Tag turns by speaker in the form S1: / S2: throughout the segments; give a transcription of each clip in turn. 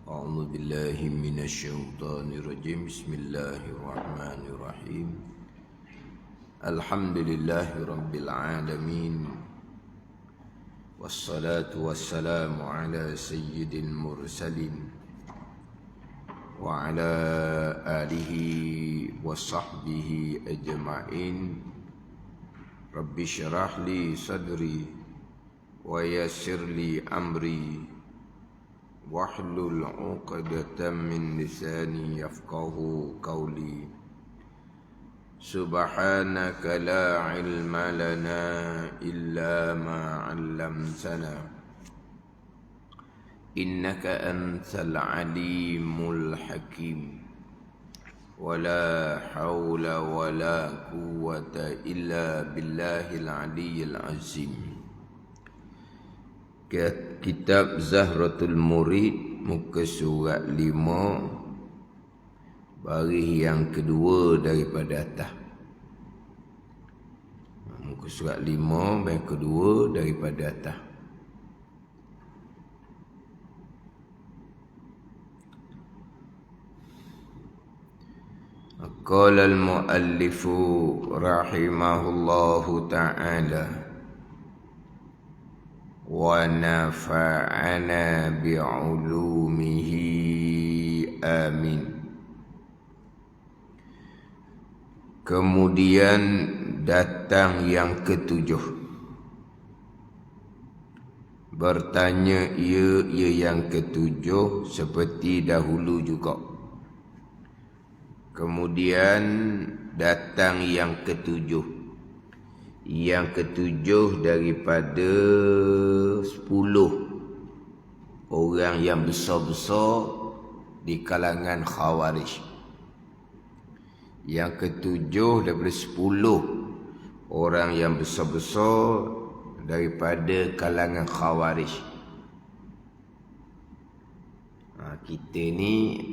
S1: أعوذ بالله من الشيطان الرجيم بسم الله الرحمن الرحيم الحمد لله رب العالمين والصلاة والسلام على سيد المرسلين وعلى آله وصحبه أجمعين رب اشرح لي صدري ويسر لي أمري واحلل عقدة من لساني يفقه قولي سبحانك لا علم لنا إلا ما علمتنا إنك أنت العليم الحكيم ولا حول ولا قوة إلا بالله العلي العظيم. Kitab Zahratul Murid, muka surat 5, baris yang kedua daripada atas. Muka surat 5, baris kedua daripada atas. Qala al-muallifu rahimahullahu ta'ala wa nafa'ana bi'ulumihi amin. Kemudian datang yang ketujuh. Bertanya ia yang ketujuh seperti dahulu juga. Kemudian datang yang ketujuh. Yang ketujuh daripada 10 orang yang besar-besar di kalangan Khawarij. Yang ketujuh daripada 10 orang yang besar-besar daripada kalangan Khawarij. Kita ni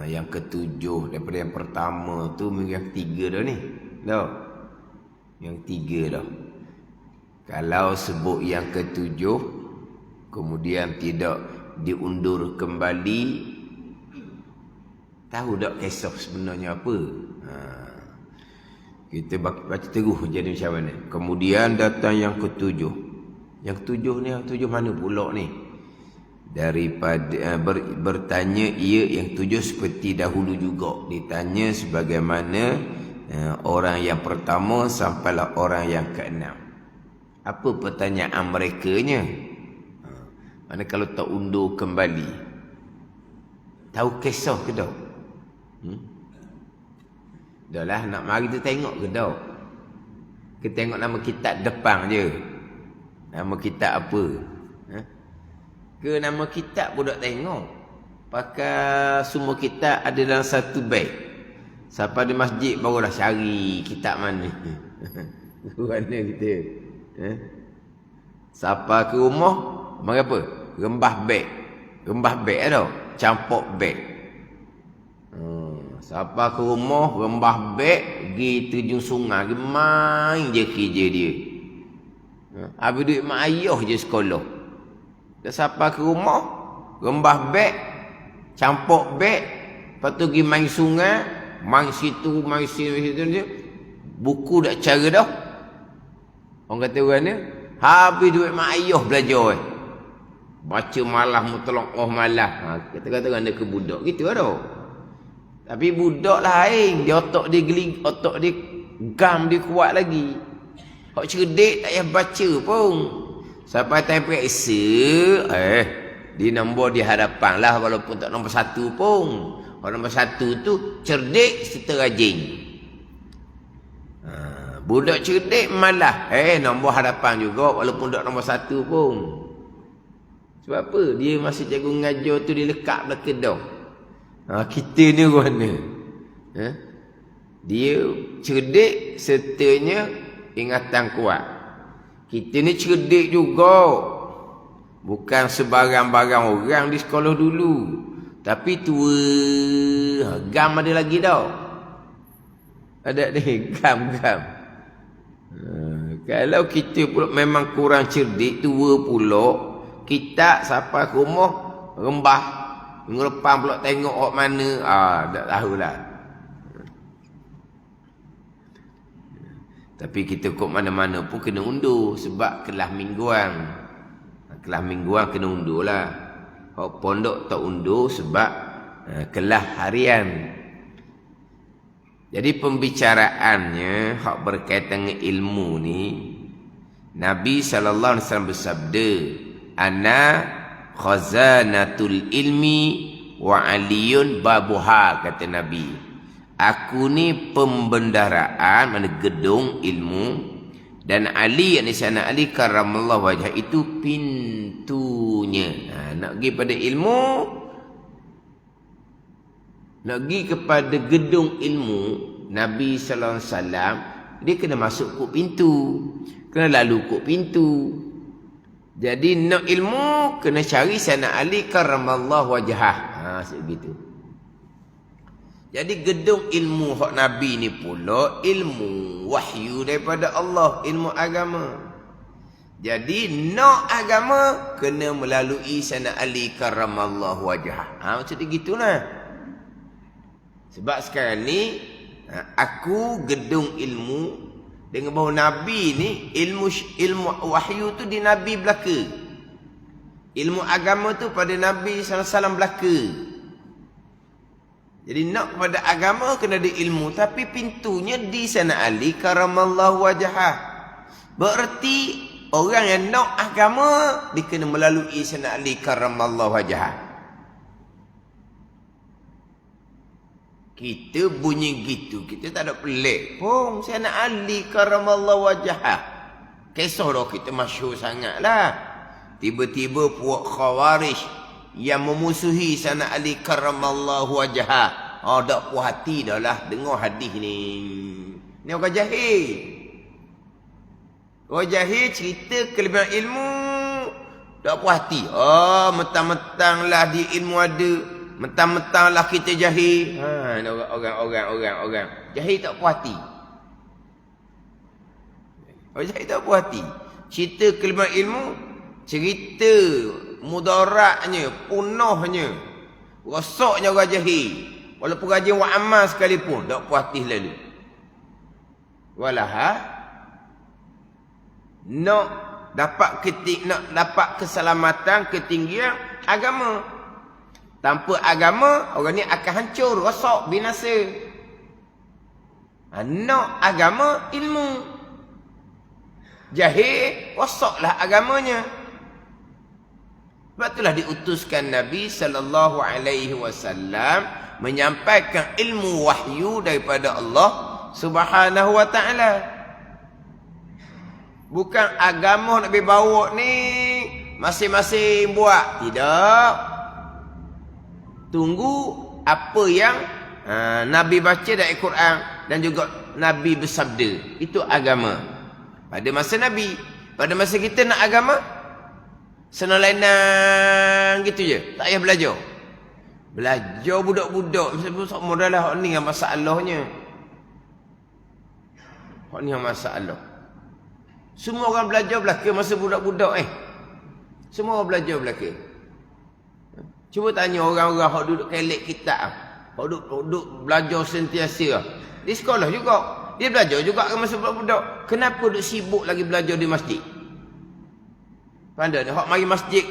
S1: yang ketujuh daripada yang pertama tu yang 3 dah ni. Dah. Yang 3 dah. Kalau sebut yang ketujuh kemudian tidak diundur kembali, tahu tak kisah sebenarnya apa? Kita baca terus jadi macam mana. Kemudian datang yang ketujuh. Yang ketujuh ni, yang ketujuh mana pula ni? Daripada bertanya ia yang ketujuh seperti dahulu juga. Ditanya sebagaimana orang yang pertama sampailah orang yang keenam. Apa pertanyaan merekanya? Mana kalau tak undur kembali, tahu kisah ke tak? Dah lah, nak mari tu tengok ke tak? Kita tengok nama kitab depan je. Nama kitab apa? Ke nama kitab pun tak tengok. Pakai semua kitab ada dalam satu beg. Sampai di masjid barulah cari kitab mana. Mana kita? Sampai ke rumah, mari apa? Rembah beg. Rembah beg tau. Campur beg. Sampai ke rumah, rembah beg, pergi terjun sungai, pergi main je kerja dia. Habis duit mak ayah je sekolah. Dah sampai ke rumah, rembah beg, campur beg, lepas tu pergi main sungai, main situ, main situ. Buku dah cara dah. Orang kata orang ni, habis duit mak ayah belajar. Baca malah mutlak malah. Kata-kata orang dia ke budak. Gitu lah dah. Tapi budak lain. Dia otak dia geling, otak dia gam dia kuat lagi. Hak cerdik tak payah baca pun. Sampai time periksa, dia nombor di hadapan lah walaupun tak nombor 1 pun. Kalau nombor 1 tu cerdik serta rajin. Budak cerdik malah nombor hadapan juga walaupun tak nombor 1 pun. Sebab apa? Dia masih jago ngajar tu dia lekat belakang dah. Kita ni mana? Dia cerdik sertanya ingatan kuat. Kita ni cerdik juga. Bukan sebarang-barang orang di sekolah dulu. Tapi tua. Gam ada lagi tau. Ada ni, gam-gam. Kalau kita pula memang kurang cerdik, tua pula, kita sampai ke rumah, rembah Minggu depan pula tengok hok mana. Tak tahulah. Tapi kita kok mana-mana pun kena undur sebab kelas mingguan. Kelas mingguan kena undur lah. Hok pondok tak undur sebab kelas harian. Jadi pembicaraannya hak berkaitan dengan ilmu ni, Nabi SAW bersabda, "Ana khazanatul ilmi wa aliyun babuha," kata Nabi. Aku ni pembendaraan, mana gedung ilmu, dan Ali, yang di sana Ali karramallahu wajah, itu pintunya. Nak pergi pada ilmu, nak pergi kepada gedung ilmu, Nabi SAW, dia kena masuk kok pintu. Kena lalu kok pintu. Jadi nak ilmu, kena cari sana Ali karramallahu wajah. Sebegitu. Jadi gedung ilmu hak Nabi ni pula ilmu wahyu daripada Allah, ilmu agama. Jadi nak agama, kena melalui sana Ali karramallahu wajah. Macam tu gitulah. Sebab sekarang ni aku gedung ilmu dengan bahawa Nabi ni ilmu wahyu tu di Nabi belaka. Ilmu agama tu pada Nabi SAW belaka. Jadi nak kepada agama kena ada ilmu, tapi pintunya di sana Ali karramallahu wajah. Berarti orang yang nak agama dia kena melalui sana Ali karramallahu wajah. Kita bunyi gitu, kita tak ada pelik pun. Sana Ali karramallahu wajah. Kisah dah kita masyhur sangatlah. Tiba-tiba puak Khawarij yang memusuhi sana Ali karramallahu wajah. Tak puas hati dah lah dengar hadis ni. Ni orang jahil. Orang jahil cerita kelebihan ilmu, tak puas hati. Mentang-mentang lah di ilmu ada, mentang-mentang lah kita jahil. Orang jahil tak puas hati. Orang jahil tak puas hati. Cerita kelebihan ilmu, cerita mudaratnya, punahnya, rosaknya orang jahil. Walaupun rajin wa amal sekalipun, tak puas hati lalu. Walah nak dapat keselamatan, ketinggian agama. Tanpa agama, orang ni akan hancur, rosak, binasa. Nak agama, ilmu. Jahil, rosaklah agamanya. Sebab itulah diutuskan Nabi SAW menyampaikan ilmu wahyu daripada Allah Subhanahu wa ta'ala. Bukan agama nak dibawa ni masing-masing buat. Tidak. Tunggu apa yang Nabi baca dari Quran dan juga Nabi bersabda. Itu agama. Pada masa Nabi. Pada masa kita nak agama, senang gitu je. Tak payah belajar. Belajar budak-budak. Misalnya modal lah. Hak ni yang masalahnya. Hak ni yang masalah. Semua orang belajar belaka masa budak-budak Semua orang belajar belaka. Cuba tanya orang-orang hak duduk kelek kitab. Hak duduk belajar sentiasa. Di sekolah juga. Dia belajar juga masa budak-budak. Kenapa duduk sibuk lagi belajar di masjid? Pandai ni. Hak mari masjid.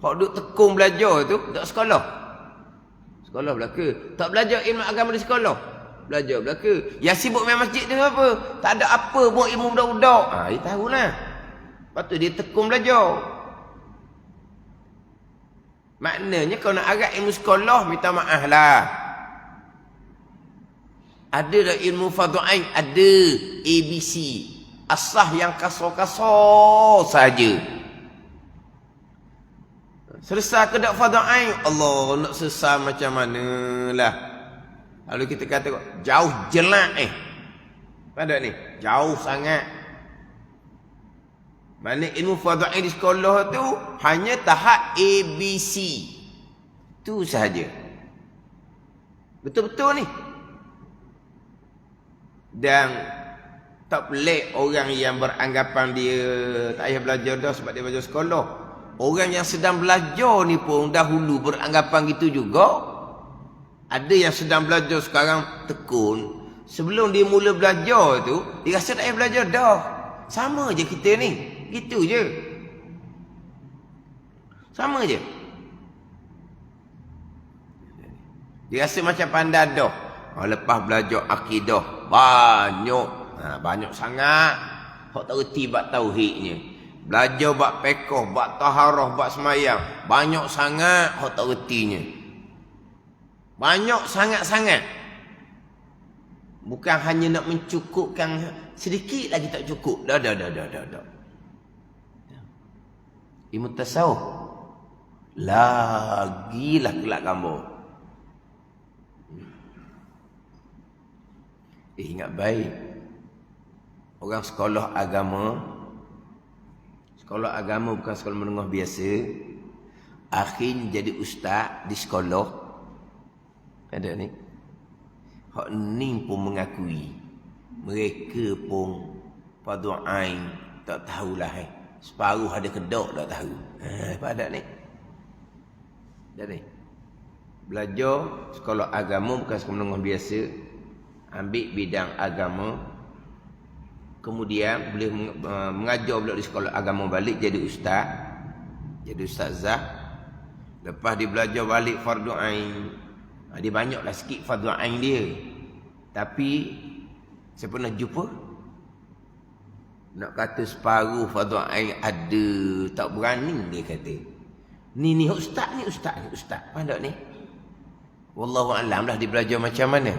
S1: Hak duduk tekung belajar tu. Tak sekolah. Sekolah belaka. Tak belajar ilmu agama di sekolah. Belajar belaka. Yang sibuk main masjid tu apa? Tak ada apa buat ilmu budak-budak. Dia tahulah. Lepas tu dia tekung belajar. Maknanya kalau nak agak ilmu sekolah, minta maaf lah. Ada dah ilmu fardu'ain, ada ABC. Asah yang kasar-kasar saja. Selesai ke tak fardu'ain? Allah, nak selesai macam mana lah. Lalu kita kata jauh jelak pada ni. Jauh sangat. Mana ilmu fardu'ain di sekolah tu hanya tahap ABC. Tu sahaja. Betul-betul ni. Dan tak pelik orang yang beranggapan dia tak payah belajar dah sebab dia belajar sekolah. Orang yang sedang belajar ni pun dahulu beranggapan gitu juga. Ada yang sedang belajar sekarang tekun. Sebelum dia mula belajar tu, dia rasa tak payah belajar dah. Sama je kita ni. Gitu je. Sama je. Dia rasa macam pandai dah. Lepas belajar akidah, banyak sangat. Hak tak reti bab tauhidnya. Belajar bab fiqh, bab taharah, bab semayang. Banyak sangat hak tak retinya. Banyak sangat-sangat. Bukan hanya nak mencukupkan sedikit lagi tak cukup. Dah. Ilmu tasawuf. Lagilah kelak gambar. Ingat baik. Orang sekolah agama bukan sekolah menengah biasa. Akhirnya jadi ustaz di sekolah. Ada ni. Hak ni pun mengakui. Mereka pun fardu ain tak tahulah. Separuh ada kedok tak tahu. Pada ni. Jadi belajar sekolah agama bukan sekolah menengah biasa. Ambil bidang agama. Kemudian boleh mengajar pula di sekolah agama balik jadi ustaz. Jadi ustazah. Lepas dia belajar balik fardu ain. Dia banyaklah sikit fardu ain dia. Tapi saya pernah jumpa. Nak kata separuh fardu ain ada. Tak berani dia kata. Ni ustaz. Pandai ni. Wallahualam lah dia belajar macam mana.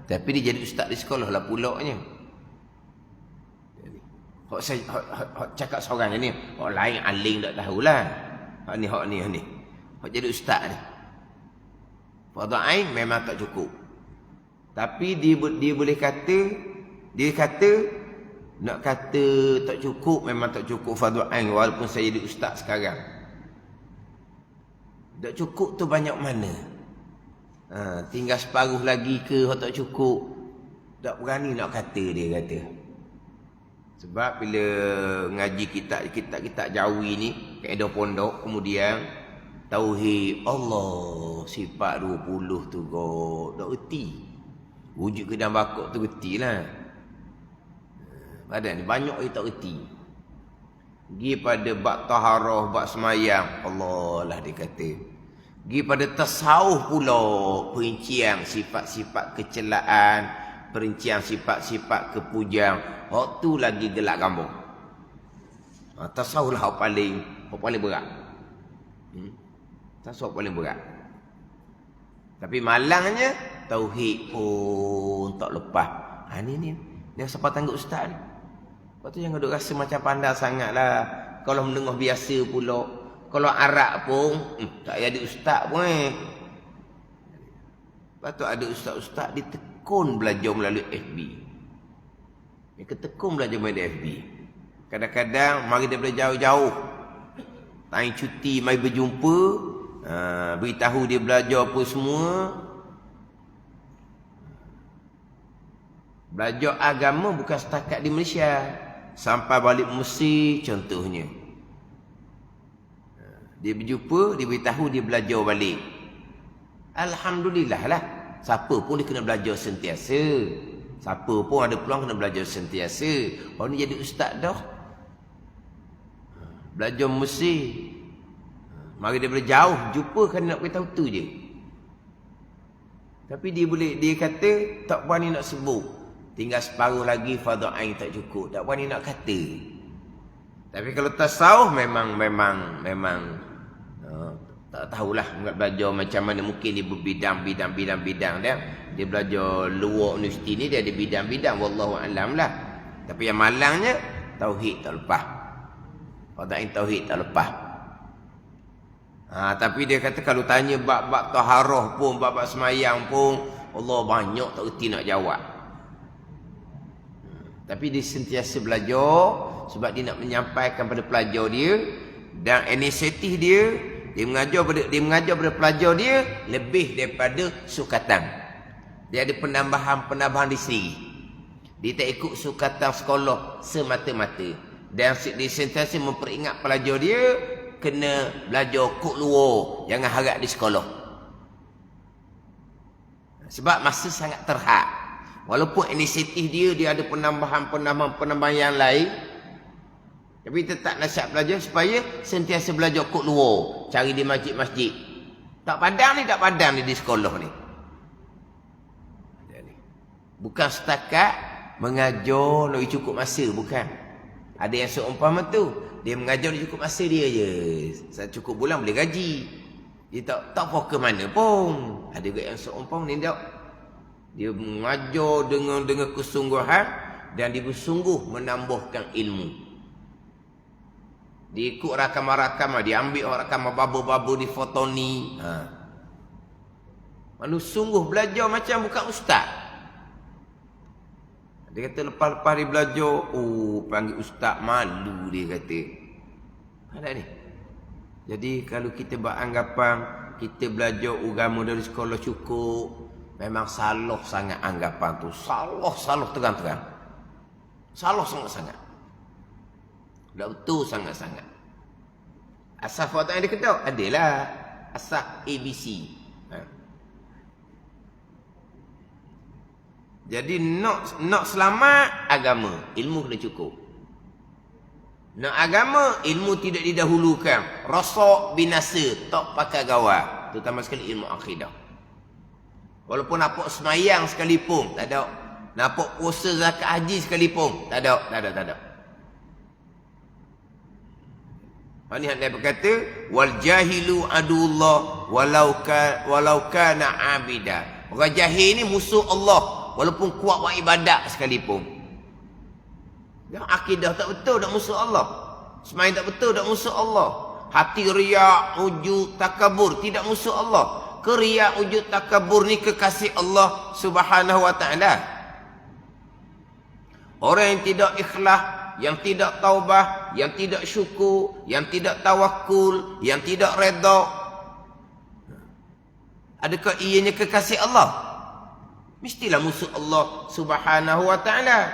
S1: Tapi dia jadi ustaz di sekolah lah pulaknya. Hak saya cakap seorang ni, hak lain aling tak tahulah. Hak ni. Hak jadi ustaz ni. Fardu ain memang tak cukup. Tapi dia boleh kata, dia kata nak kata tak cukup memang tak cukup fardu ain walaupun saya jadi ustaz sekarang. Tak cukup tu banyak mana? Tinggal separuh lagi ke hak tak cukup. Tak berani nak kata dia kata. Sebab bila ngaji kitab Jawi ni, kaedah pondok, kemudian tauhid Allah sifat 20 tu kau tak reti. Wujud ke dalam bakok tu retilah. Badan ni banyak dia tak reti. Pergi pada bab taharah, bab semayang, Allah lah dia kata. Pergi pada tasawuf pula, perincian sifat-sifat kecelaan, perincian sifat-sifat kepujang. Hak tu lagi gelak gambar. Tasawuf lah hak paling berat. Tasawuf paling berat. Tapi malangnya tauhid pun tak lepas. Ni dia siapa tangguh ustaz ni. Lepas tu jangan duk rasa macam pandai sangatlah. Kalau mendengar biasa pula. Kalau Arab pun tak jadi ustaz pun Lepas tu ada ustaz-ustaz ditekun belajar melalui FB. Dia ketekun belajar melalui FB. Kadang-kadang mari daripada jauh-jauh. Tanya cuti, mari berjumpa. Beritahu dia belajar apa semua. Belajar agama bukan setakat di Malaysia. Sampai balik Mesir contohnya. Dia berjumpa, dia beritahu dia belajar balik. Alhamdulillah lah. Siapa pun dia kena belajar sentiasa. Siapa pun ada peluang kena belajar sentiasa. Orang ni jadi ustaz dah. Belajar Mesir. Mari dia berjauh, jumpa kan nak beritahu tu je. Tapi dia kata tak berani nak sebut. Tinggal separuh lagi fardu ain tak cukup. Tak berani nak kata. Tapi kalau tasawuf memang tak tahulah belajar macam mana. Mungkin dia berbidang dia. Dia belajar luar universiti ni dia ada bidang-bidang wallahu alam lah. Tapi yang malangnya tauhid tak lepas. Fardu ain tauhid tak lepas. Tapi dia kata kalau tanya bab-bab taharah pun, bab-bab semayang pun, Allah banyak tak reti nak jawab. Tapi dia sentiasa belajar sebab dia nak menyampaikan pada pelajar dia dan inisiatif dia mengajar pada pelajar dia lebih daripada sukatan. Dia ada penambahan di sendiri. Dia tak ikut sukatan sekolah semata-mata. Dan dia sentiasa memperingat pelajar dia kena belajar kok luar. Jangan harap di sekolah. Sebab masa sangat terhad. Walaupun inisiatif dia ada penambahan yang lain. Tapi tetap nasihat belajar supaya sentiasa belajar kok luar. Cari di masjid-masjid. Tak padang ni di sekolah ni. Bukan setakat mengajar nak cukup masa. Bukan. Ada yang seumpama tu. Dia mengajar nak cukup masa dia je. Cukup bulan boleh gaji. Dia tak fokus mana pun. Ada juga yang seumpama ni tak. Dia mengajar dengan kesungguhan. Dan dia bersungguh menambahkan ilmu. Dia ikut rakaman-rakaman. Dia ambil rakaman babo-babo di fotoni. Manusia sungguh belajar macam bukan ustaz. Dia kata lepas-lepas dia belajar. Panggil ustaz malu dia kata. Ada ni. Jadi kalau kita beranggapan kita belajar agama dari sekolah cukup. Memang salah sangat anggapan tu. Salah terang-terang. Salah sangat-sangat. Tak betul sangat-sangat. Asas Fatah yang dia kata adalah asas ABC. Jadi nak selamat agama, ilmu kena cukup. Nak agama, ilmu tidak didahulukan. Rosak binasa, tak pakai gawar. Terutama sekali ilmu akidah. Walaupun nampak semayang sekalipun, tak ada. Nampak puasa zakat haji sekalipun, tak ada. Ini dia berkata, wal jahilu adullah walau kana abida. Orang jahil ni musuh Allah walaupun kuat buat ibadat sekalipun. Dia akidah tak betul dak musuh Allah. Sembahyang tak betul dak musuh Allah. Hati riak, ujub, takabur tidak musuh Allah. Keriak, ujub, takabur ni kekasih Allah Subhanahu wa taala. Orang yang tidak ikhlas, yang tidak taubah, yang tidak syukur, yang tidak tawakul, yang tidak redha. Adakah ianya kekasih Allah? Mestilah musuh Allah Subhanahu wa taala.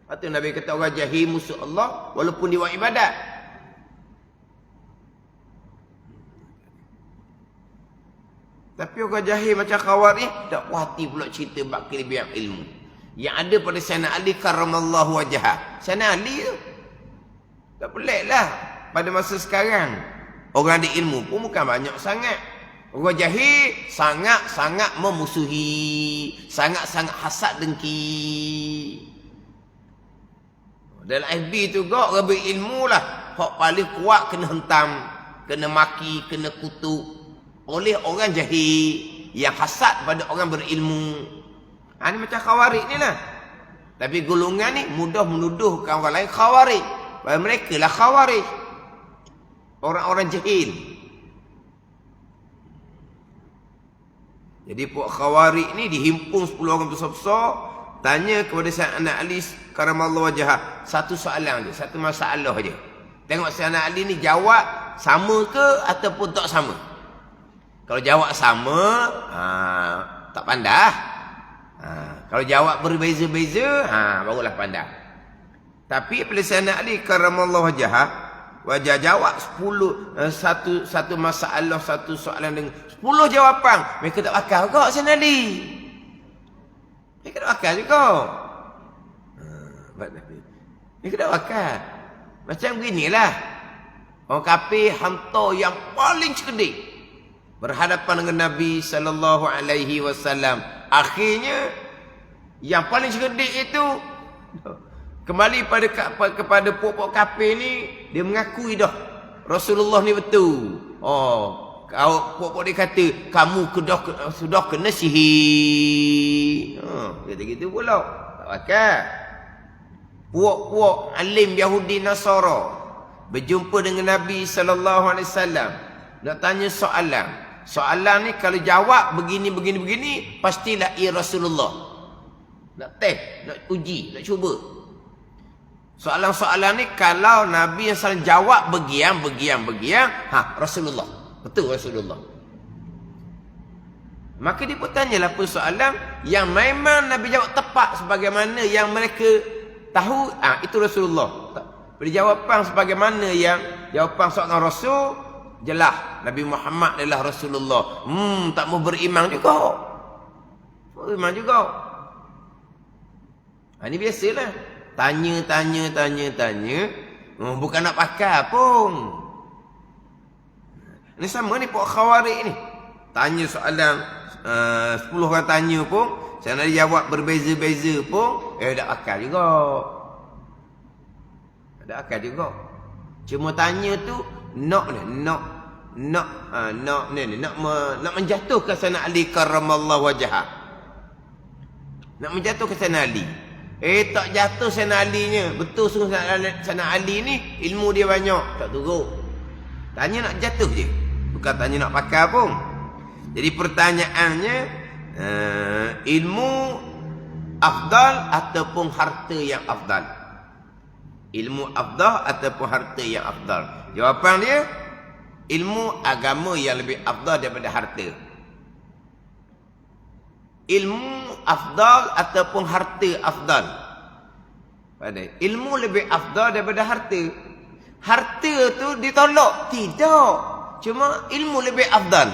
S1: Patut Nabi kata orang jahil musuh Allah walaupun dia buat ibadat. Tapi orang jahil macam Khawarij tak puas hati pula cerita bab kelebihan ilmu. Yang ada pada Sayyidina Ali karramallahu wajhah. Sayyidina Ali tu tak peliklah pada masa sekarang. Orang ada ilmu pun bukan banyak sangat. Orang jahil sangat-sangat memusuhi, sangat-sangat hasad dengki. Dalam FB tu gak orang berilmu lah. Hak paling kuat kena hentam, kena maki, kena kutuk oleh orang jahil yang hasad pada orang berilmu. Ini macam Khawarij ni lah. Tapi golongan ni mudah menuduhkan orang lain Khawarij. Bahawa mereka lah Khawarij. Orang-orang jahil. Jadi puak Khawarij ni dihimpun 10 orang besar-besar. Tanya kepada Sayyidina Ali karramallahu wajhah. Satu soalan je, satu masalah je. Tengok Sayyidina Ali ni jawab sama ke ataupun tak sama. Kalau jawab sama, tak pandai. Kalau jawab berbeza-beza, barulah pandai. Tapi apabila Sayyidina Ali karramallahu wajhah jawab 10 satu masalah, satu soalan dengan 10 jawapan, mereka tak akal juga Sayyidina Ali. Mereka tak akal juga. Mereka tak akal. Macam beginilah. Orang kafir hantar yang paling cerdik berhadapan dengan Nabi sallallahu alaihi wasallam. Akhirnya yang paling cerdik itu kembali kepada puak-puak kafir ni, dia mengakui dah Rasulullah ni betul. Kau puak-puak dia kata kamu sudah kena sihir. Kata gitu pula. Tak pakai. Puak-puak alim Yahudi Nasara berjumpa dengan Nabi sallallahu alaihi wasallam, nak tanya soalan. Soalan ni kalau jawab begini, pastilah ia Rasulullah. Nak test, nak uji, nak cuba. Soalan-soalan ni kalau Nabi SAW jawab begian, Rasulullah. Betul Rasulullah. Maka dia pun tanyalah persoalan yang memang Nabi jawab tepat sebagaimana yang mereka tahu, itu Rasulullah. Beri jawapan sebagaimana yang jawapan seorang Rasul, jelas Nabi Muhammad adalah Rasulullah. Tak mau beriman juga. Beriman juga. Ini biasalah. Tanya. Bukan nak pakai pun. Ini sama ni Pak Khawarij ni. Tanya soalan 10 orang tanya pun, saya nak jawab berbeza-beza pun, tak akal juga. Tak akal juga. Cuma tanya tu nak menjatuhkan Sayyidina Ali karramallahu wajhah. Nak menjatuhkan Sayyidina Ali. Tak jatuh Sayyidina Ali-nya. Betul sungguh Sayyidina Ali ni ilmu dia banyak, tak turut. Tanya nak jatuh je. Bukan tanya nak pakai pun. Jadi pertanyaannya, ilmu afdal ataupun harta yang afdal? Ilmu afdal ataupun harta yang afdal? Jawapan dia, ilmu agama yang lebih afdal daripada harta. Ilmu afdal ataupun harta afdal? Ilmu lebih afdal daripada harta. Harta tu ditolak? Tidak. Cuma ilmu lebih afdal.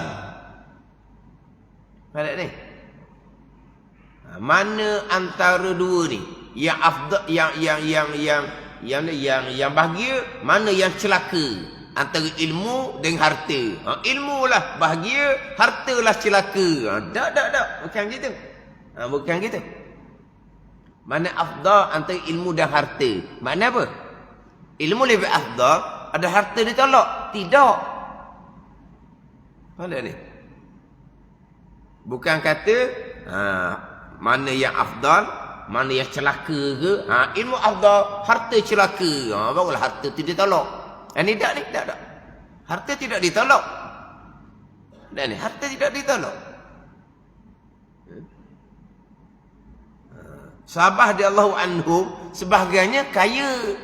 S1: Faham ni? Mana antara dua ni yang afdal, yang bahagia, mana yang celaka? Antara ilmu dengan harta. Ilmu lah bahagia, harta lah celaka. Tak. Bukan gitu. Bukan gitu. Mana afdal antara ilmu dan harta? Mana apa? Ilmu lebih afdal, ada harta ditolak? Tidak. Faham ni? Bukan kata mana yang afdal, mana yang celaka ke. Ilmu afdal, harta celaka. Barulah harta tu ditolak. Ini tak. Harta tidak ditolak. Dan ni harta tidak ditolak. Sahabat radhiyallahu anhum sebahagiannya kaya.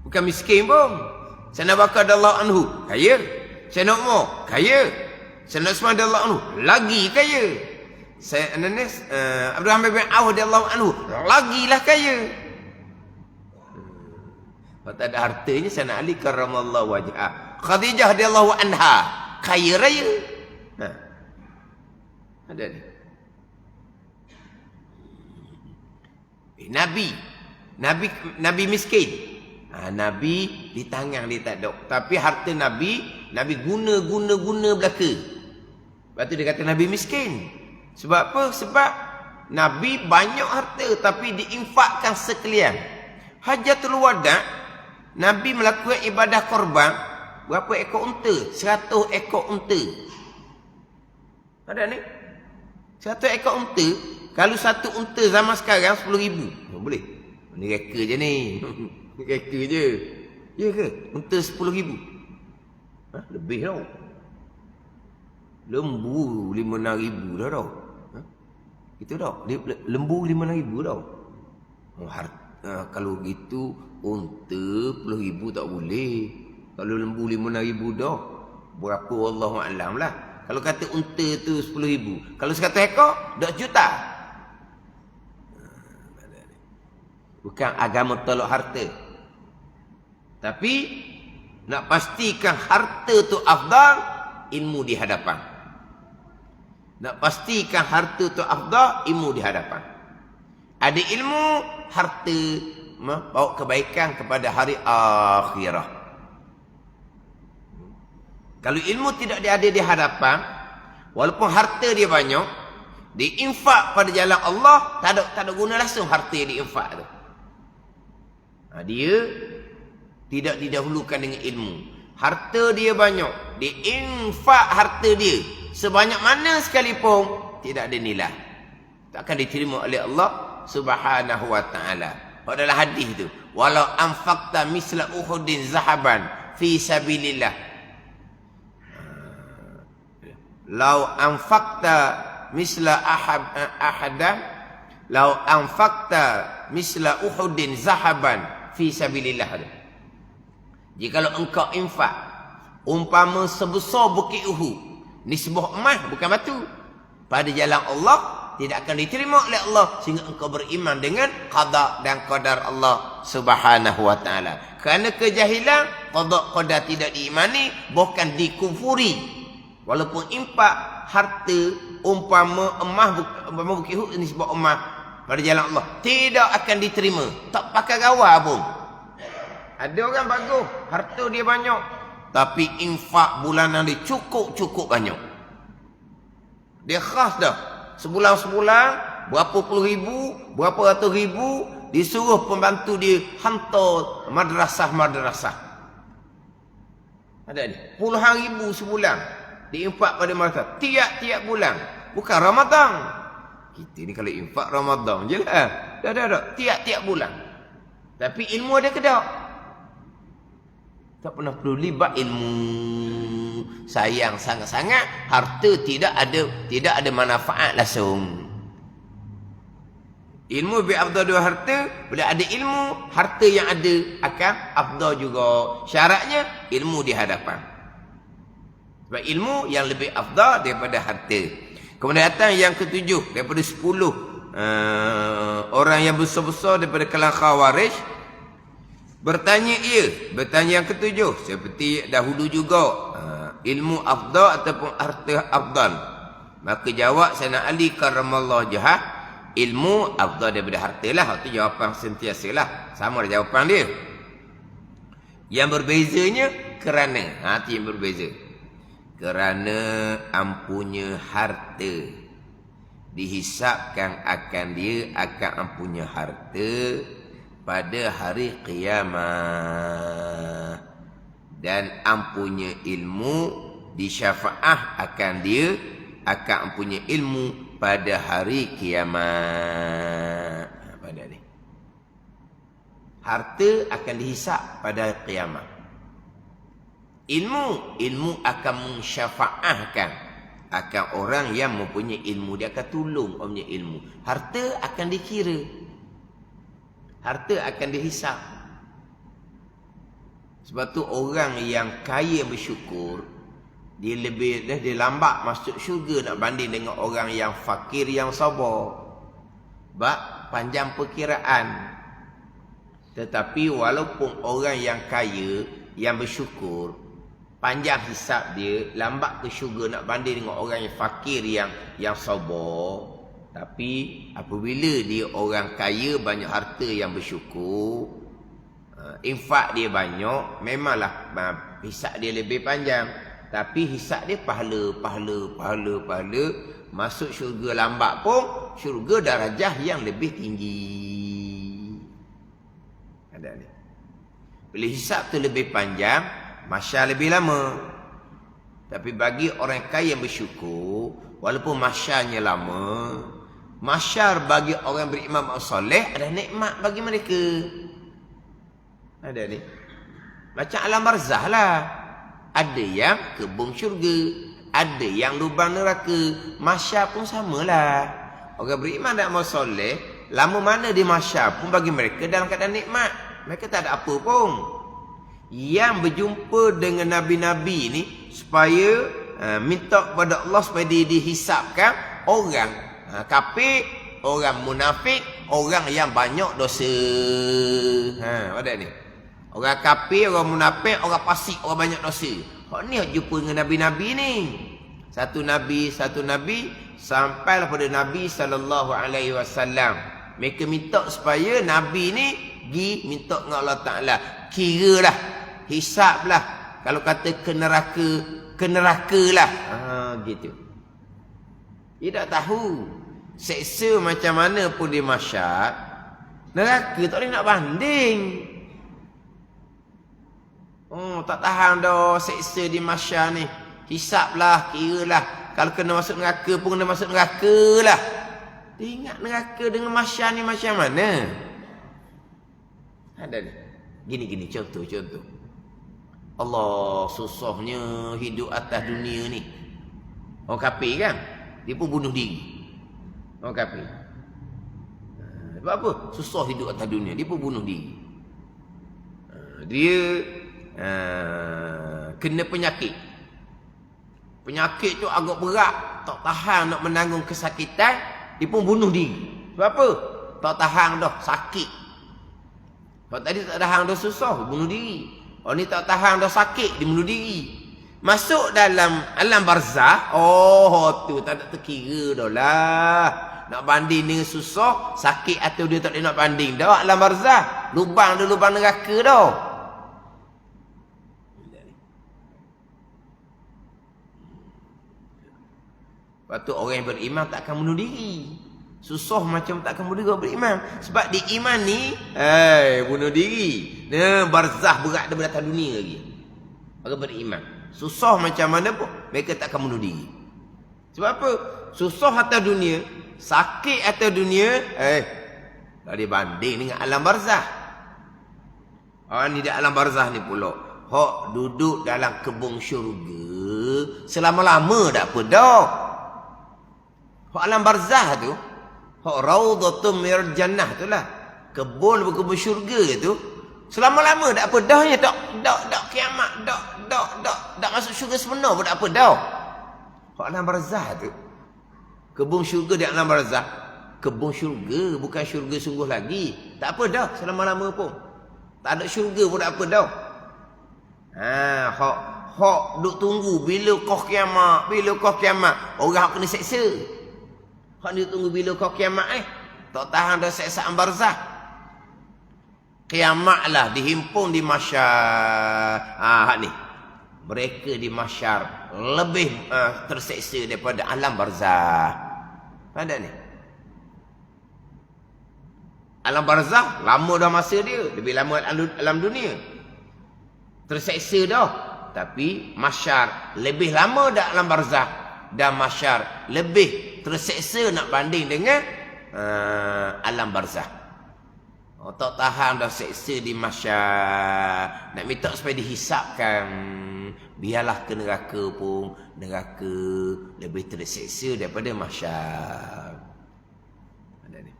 S1: Bukan miskin pun. Sayyidina Bakar radhiyallahu anhu kaya. Sayyidina Umar kaya. Sayyidina Utsman radhiyallahu anhu lagi kaya. Sayyidina Abdurrahman bin Auf radhiyallahu anhu lagilah kaya. Kalau tak ada hartanya, Sayyidina Ali karramallahu wajhah. Khadijah radhiyallahu anha kaya raya. Ada ni. Nabi miskin. Nabi di tangan dia tak ada. Tapi harta Nabi guna belaka. Lepas tu dia kata Nabi miskin. Sebab apa? Sebab Nabi banyak harta tapi diinfakkan sekalian. Hajatul Wada' Nabi melakukan ibadah korban berapa ekor unta? 100 ekor unta. Ada ni? 100 ekor unta. Kalau satu unta zaman sekarang 10,000. Boleh. Ni reka je ni. Reka je. Ya ke? Unta 10,000. Lebih tau. Lembu 5,000 dah tau. Itu tau. Lembu 5,000 tau. Kalau gitu unta 10,000 tak boleh. Kalau lembu 5,000 dah. Berapa Wallahu'alam lah. Kalau kata unta tu 10,000. Kalau 100 ekor 2 juta. Bukan agama tolak harta. Tapi nak pastikan harta tu afdal, ilmu di hadapan. Nak pastikan harta tu afdal, ilmu di hadapan. Ada ilmu, harta bawa kebaikan kepada hari akhirah. Kalau ilmu tidak ada di hadapan, walaupun harta dia banyak, diinfak pada jalan Allah, tak ada guna langsung harta yang diinfak tu. Dia tidak didahulukan dengan ilmu. Harta dia banyak, diinfak harta dia sebanyak mana sekalipun, tidak ada nilai. Tak akan diterima oleh Allah Subhanahu wa ta'ala. Dalam hadis tu, walau anfaqta misla Uhudin zahaban fi sabilillah. Lau anfaqta misla ahadan, lau anfaqta misla Uhudin zahaban fi sabilillah. Jikalau engkau infak umpama sebesar bukit Uhud, nisbah emas bukan batu, pada jalan Allah, tidak akan diterima oleh Allah sehingga engkau beriman dengan qada dan qadar Allah Subhanahu wa taala. Kerana kejahilan, qada qadar tidak diimani, bukan dikufuri. Walaupun infak harta umpama bukit Uhud ini sebab emas pada jalan Allah tidak akan diterima, tak pakai gawar pun. Ada orang bagus, harta dia banyak, tapi infak bulanan dia cukup banyak. Dia khas dah. Sebulan-sebulan berapa puluh ribu, berapa ratus ribu disuruh pembantu dia hantar madrasah. Ada ni. Puluhan ribu sebulan diinfak pada madrasah tiap-tiap bulan. Bukan Ramadan. Kita ni kalau infak Ramadan je lah. Dah. Tiap-tiap bulan. Tapi ilmu ada ke tak? Tak pernah perlu libat ilmu. Sayang sangat-sangat harta tidak ada manfaat langsung. Ilmu lebih afdal dua harta. Bila ada ilmu, harta yang ada akan afdal juga. Syaratnya ilmu di hadapan. Sebab ilmu yang lebih afdal daripada harta. Kemudian datang yang ketujuh daripada 10 orang yang besar-besar daripada kalangan Khawarij. Bertanya yang ketujuh seperti dahulu juga, ilmu afdal ataupun harta afdal. Maka jawab Sayyidina Ali karramallahu wajhah, ilmu afdal daripada harta lah. Itu jawapan sentiasa lah, sama ada jawapan dia. Yang berbezanya kerana itu yang berbeza. Kerana ampunya harta dihisapkan akan dia akan ampunya harta pada hari kiamat, dan ampunya ilmu disyafaah akan dia akan ampunya ilmu pada hari kiamat. Pada ni harta akan dihisap pada kiamat. Ilmu akan mensyafaahkan akan orang yang mempunyai ilmu. Dia akan tolong orang punya ilmu. Harta akan dikira, harta akan dihisap. Sebab tu orang yang kaya bersyukur, dia lambat masuk syurga nak banding dengan orang yang fakir yang sabar. Sebab panjang perkiraan. Tetapi walaupun orang yang kaya yang bersyukur, panjang hisap dia, lambat ke syurga nak banding dengan orang yang fakir yang sabar. Tapi apabila dia orang kaya, banyak harta yang bersyukur, infak dia banyak, memanglah hisap dia lebih panjang. Tapi hisap dia pahala. Masuk syurga lambat pun, syurga darajah yang lebih tinggi. Ada ni. Bila hisap tu lebih panjang, masyar lebih lama. Tapi bagi orang kaya yang bersyukur, walaupun masyarnya lama, masyar bagi orang beriman soleh ada nikmat bagi mereka. Ada ni. Macam alam barzah lah. Ada yang kebun syurga, ada yang lubang neraka. Masyar pun samalah. Orang beriman dan amal soleh, lama mana di masyar pun bagi mereka dalam keadaan nikmat. Mereka tak ada apa pun. Yang berjumpa dengan nabi-nabi ni supaya minta kepada Allah supaya dihisapkan orang kafir, orang munafik, orang yang banyak dosa. Ada ni. Orang kafir, orang munafik, orang fasik, orang banyak dosa. Hak ni hak jumpa dengan nabi-nabi ni. Satu nabi sampailah pada Nabi SAW. Mereka minta supaya nabi ni pergi minta dengan Allah Taala. Kiralah, hisaplah. Kalau kata ke neraka lah. Gitu. Dia tak tahu seksa macam mana pun di masyar, neraka tak boleh nak banding. Tak tahan dah seksa di masyar ni. Hisaplah, kiralah. Kalau kena masuk neraka pun kena masuk neraka lah. Dia ingat neraka dengan masyar ni macam mana? Ada ni. Gini contoh. Allah, susahnya hidup atas dunia ni. Orang kafir kan? Dia pun bunuh diri. Orang kafir. Sebab apa? Susah hidup atas dunia. Dia pun bunuh diri. Dia kena penyakit. Penyakit tu agak berat. Tak tahan nak menanggung kesakitan. dia pun bunuh diri. Sebab apa? Tak tahan dah, sakit. Kalau tadi tak tahan dah susah, bunuh diri. Orang ni tak tahan dah sakit, dia bunuh diri. Masuk dalam alam barzah, tu tak ada terkira dah lah. Nak banding dengan susah, sakit atau dia tak boleh nak banding dah alam barzah. Lubang dia lubang neraka dah. Lepas tu orang yang beriman tak akan bunuh diri. Susah macam tak akan bunuh diri orang beriman. Sebab di iman ni, bunuh diri. Barzah berat daripada atas dunia lagi. Orang beriman. Susah macam mana pun, mereka tak akan bunuh diri. Sebab apa? Susah atas dunia, sakit atas dunia, tak dibanding dengan alam barzah. Orang ni di alam barzah ni pula, hok duduk dalam kebun syurga, selama-lama tak apa dah. Hok alam barzah tu, hok raudhatun minal jannah tu lah. Kebun berkebun syurga tu, selama-lama tak apa dah ya, tak kiamat, tak masuk syurga sebenar pun tak apa dah. Hak alam barzah tu. Kebun syurga di alam barzah. Kebun syurga, bukan syurga sungguh lagi. Tak apa dah selama-lama pun. Tak ada syurga pun tak apa dah. Hak duk tunggu bila kau kiamat, orang kena seksa. Hak ni tunggu bila kau kiamat tak tahan dah seksaan barzah. Kiamatlah dihimpun di mahsyar. Hak ni. Mereka di mahsyar lebih terseksa daripada alam barzah. Ada ni. Alam barzah lama dah masa dia, lebih lama alam dunia. Terseksa dah. Tapi mahsyar lebih lama dah alam barzah, dan mahsyar lebih terseksa nak banding dengan alam barzah. Tak tahan dah seksa di mahsyar. Nak minta supaya dihisapkan. Biarlah ke neraka pun. Neraka lebih terseksa daripada mahsyar. Ada ni.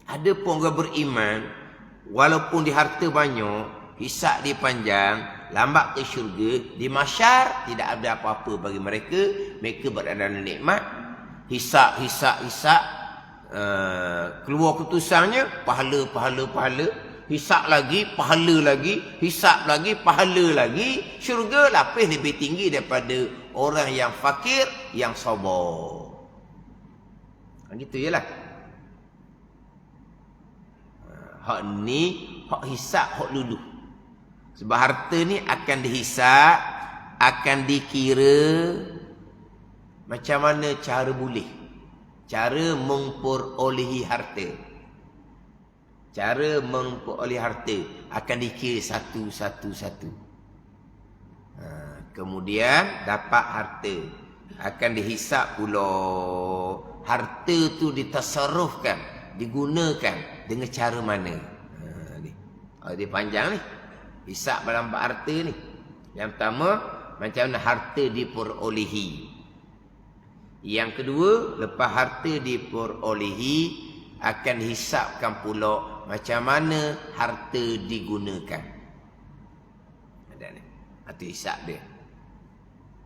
S1: Ada pun orang beriman, walaupun di harta banyak, hisap dia panjang, lambat ke syurga, di mahsyar tidak ada apa-apa bagi mereka. Mereka berada dalam nikmat. Hisap, keluar keputusannya, pahala. Hisap lagi, pahala lagi. Hisap lagi, pahala lagi. Syurga lapis lebih tinggi daripada orang yang fakir, yang sabar. Gitu je lah. Hak ni, hak hisap, hak lulu. Sebab harta ni akan dihisap, akan dikira. Macam mana cara boleh? Cara memperolehi harta. Cara memperolehi harta akan dikira satu. Kemudian dapat harta. Akan dihisap pula. Harta tu ditasarrufkan, digunakan dengan cara mana? Dia panjang ni. Hisap dalam harta ni. Yang pertama, macam mana harta diperolehi. Yang kedua, lepas harta diperolehi, akan dihisapkan pula macam mana harta digunakan. Ada ni. Harta hisap dia.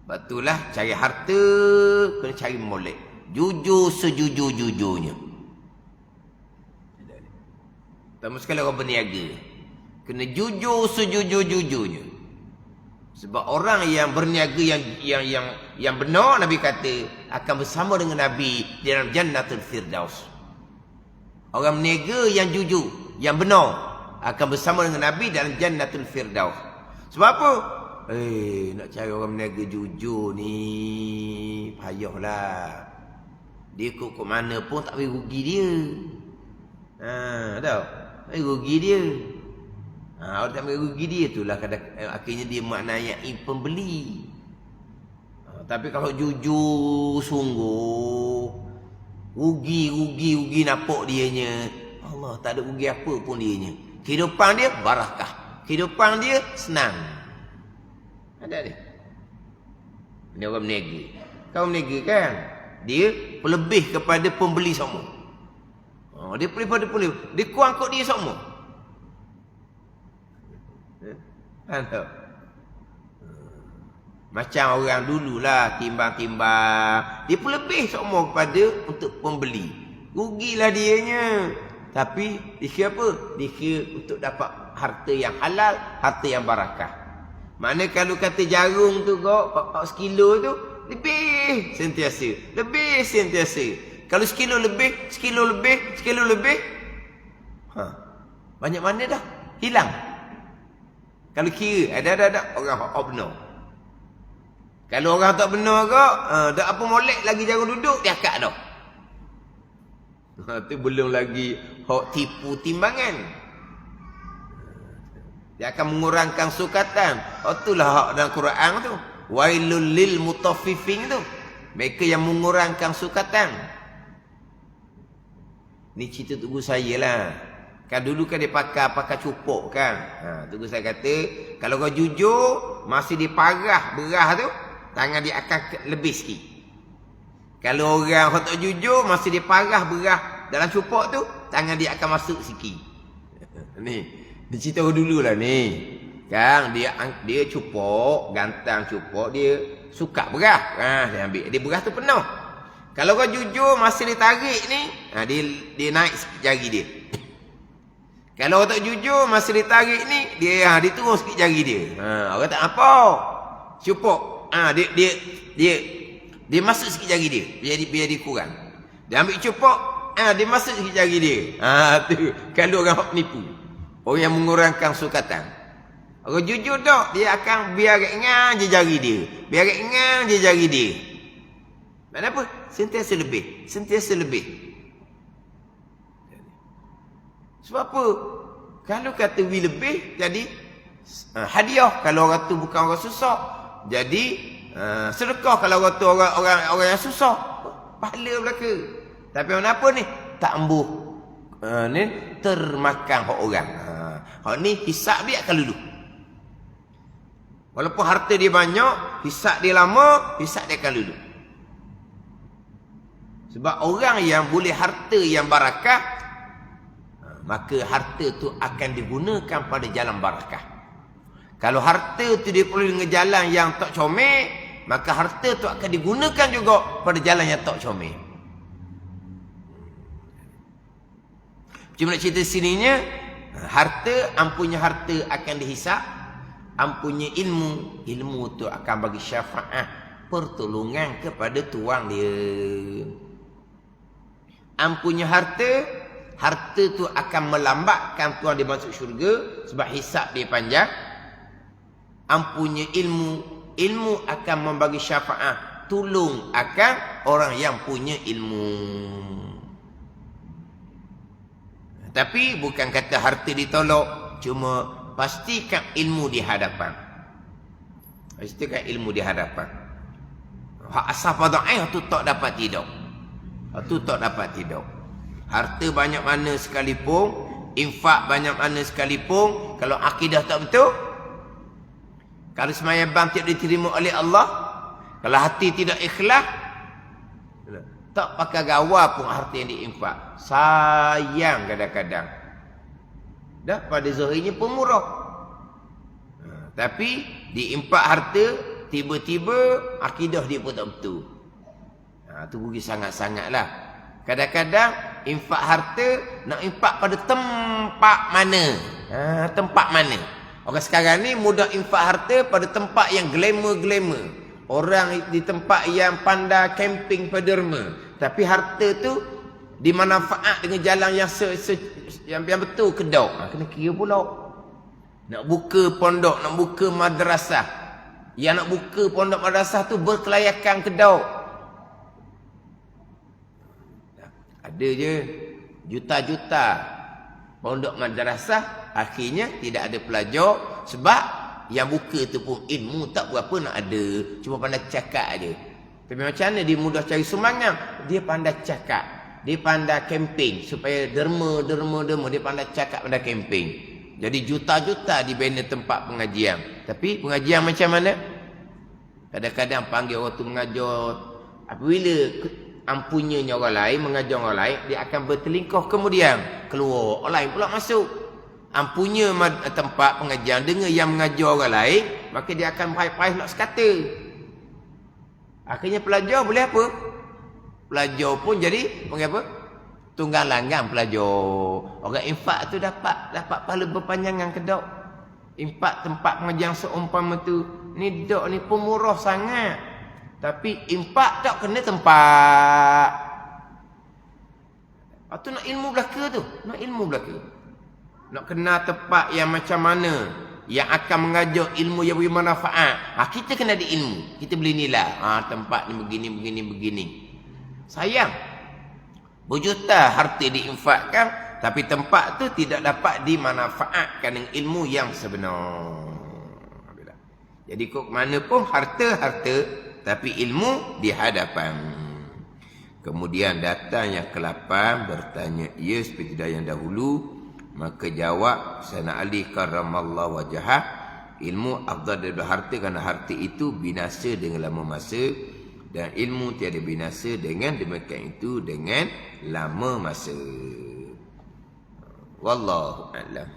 S1: Betulah cari harta, kena cari molek. Jujur sejujur-jujurnya. Ada ni. Pertama sekali orang berniaga. Kena jujur sejujur-jujurnya. Sebab orang yang berniaga yang benar, Nabi kata akan bersama dengan Nabi di dalam Jannatul Firdaus. Orang berniaga yang jujur, yang benar akan bersama dengan Nabi dalam Jannatul Firdaus. Sebab apa? Nak cari orang berniaga jujur ni payahlah. Dia kok mana pun tak boleh rugi dia. Tahu? Tak boleh rugi dia. Orang tak boleh rugi dia, itulah akhirnya dia maknanya pembeli. Tapi kalau jujur sungguh, rugi nampak dianya, Allah tak ada rugi apa pun dianya. Kehidupan dia barakah, kehidupan dia senang. Ada dia. Ini orang berniaga. Kau berniaga kan, dia pelebih kepada pembeli semua. Dia pelebih kepada pembeli, dia kurang kot dia semua. Macam orang dululah timbang-timbang. Dia pun lebih semua kepada untuk pembeli. Rugilah dianya. Tapi dia apa? Dia untuk dapat harta yang halal, harta yang barakah. Mana kalau kata jarum tu kok 4 kilo tu, lebih sentiasa. Lebih sentiasa. Kalau sekilo lebih, sekilo lebih, sekilo lebih. Banyak mana dah? Hilang. Kalau kira, ada orang hak benar. Kalau orang tak benar kok, tak apa molek lagi jarum duduk, dia akak dah. Itu belum lagi hak tipu timbangan. Dia akan mengurangkan sukatan. Itulah hak dalam Quran tu. Wailul lil mutaffifin tu. Mereka yang mengurangkan sukatan. Ni cerita tugu saya lah. Kan dulu kan dia pakai cupok kan. Tugu saya kata, kalau kau jujur, masih diparah berah tu, tangan dia akan lebih sikit. Kalau orang tak jujur, masih diparah berah dalam cupok tu, tangan dia akan masuk sikit. Ni cerita dulu lah ni. Kan dia cupok, gantang cupok, dia suka berah. Dia ambil, dia berah tu penuh. Kalau kau jujur, masih ditarik ni, dia naik sikit jari dia. Kalau kau tak jujur, masih ditarik ni, dia turun sikit jari dia. Orang tak apa. Cupok. Dia masuk sikit jari dia. Biar dia kurang. Dia ambil cupok, dia masuk sikit jari dia. Tu kalau orang nipu. Orang yang mengurangkan sukatan. Orang jujur tak, dia akan biar ringan je jari dia. Biar ringan je jari dia. Kenapa? Sentiasa lebih. Sentiasa lebih. Sebab apa? Kalau kata we lebih, jadi hadiah kalau orang tu bukan orang susah. Jadi sedekah kalau orang tu orang yang susah. Pahala belaka. Tapi kenapa ni? Tak embuh. Ni termakan hak orang. Hak ni hisap biarkan dulu. Walaupun harta dia banyak, hisap dia lama, hisap dia akan dulu. Sebab orang yang boleh harta yang barakah, maka harta tu akan digunakan pada jalan barakah. Kalau harta tu dia perlu dengan jalan yang tak comel, maka harta tu akan digunakan juga pada jalan yang tak comel. Cuma nak cerita sininya, harta, ampunya harta akan dihisap, ampunya ilmu tu akan bagi syafaat, pertolongan kepada tuan dia. Ampunya harta tu akan melambatkan tuan dia masuk syurga sebab hisap dia panjang. Ampunya ilmu akan membagi syafaat, tolong akan orang yang punya ilmu. Tapi bukan kata harta ditolak, cuma pastikan ilmu di hadapan. Pastikan ilmu di hadapan. Hak asal fadha'ih tu tak dapat tidak. Itu tak dapat tidak. Harta banyak mana sekalipun, infak banyak mana sekalipun, kalau akidah tak betul, kalau sembahyang bang tidak diterima oleh Allah, kalau hati tidak ikhlas, tak pakai gawa pun harta yang diinfak. Sayang kadang-kadang. Dah pada zahirnya pemurah. Tapi diinfak harta, tiba-tiba akidah dia pun tak betul. Itu rugi sangat-sangatlah. Kadang-kadang infak harta nak infak pada tempat mana? Tempat mana? Orang sekarang ni mudah infak harta pada tempat yang glamour-glamour. Orang di tempat yang pandai camping pederma. Tapi harta tu dimanfaat dengan jalan yang yang betul ke tak? Kena kira pula. Nak buka pondok, nak buka madrasah. Yang nak buka pondok madrasah tu berkelayakan ke tak? Ada je juta-juta pondok madrasah, akhirnya tidak ada pelajar sebab yang buka tu pun ilmu tak berapa nak ada, cuma pandai cakap aja. Tapi macam mana dia mudah cari sumbangan? Dia pandai cakap, dia pandai camping supaya derma, dia pandai cakap, pandai camping. Jadi juta-juta dibina tempat pengajian. Tapi pengajian macam mana? Kadang-kadang panggil orang tu mengajar, apabila ampunyanya orang lain, mengajar orang lain, dia akan bertelingkah kemudian keluar, orang lain pula masuk. Ampunya tempat pengajian dengan yang mengajar orang lain, maka dia akan payah-payah nak sekata. Akhirnya pelajar boleh apa? Pelajar pun jadi apa? Tunggang langgang pelajar. Orang infak tu dapat pahala berpanjangan ke dok? Infak tempat pengajian seumpama tu, ni dok ni pun murah sangat. Tapi infak tak kena tempat. Tu nak ilmu belaka tu, nak ilmu belaka. Nak kenal tempat yang macam mana, yang akan mengajar ilmu yang beri manfaat. Kita kena ada ilmu, kita boleh nilai. Tempat ni begini. Sayang, berjuta harta diinfakkan, tapi tempat tu tidak dapat dimanfaatkan dengan ilmu yang sebenar. Jadi kok mana pun harta, tapi ilmu di hadapan. Kemudian datang yang ke-8 bertanya, ia seperti yang dahulu. Maka jawab Sayyidina Ali karramallahu wajhah, ilmu afdal daripada harta kerana harta itu binasa dengan lama masa, dan ilmu tiada binasa dengan demikian itu dengan lama masa. Wallahu a'lam.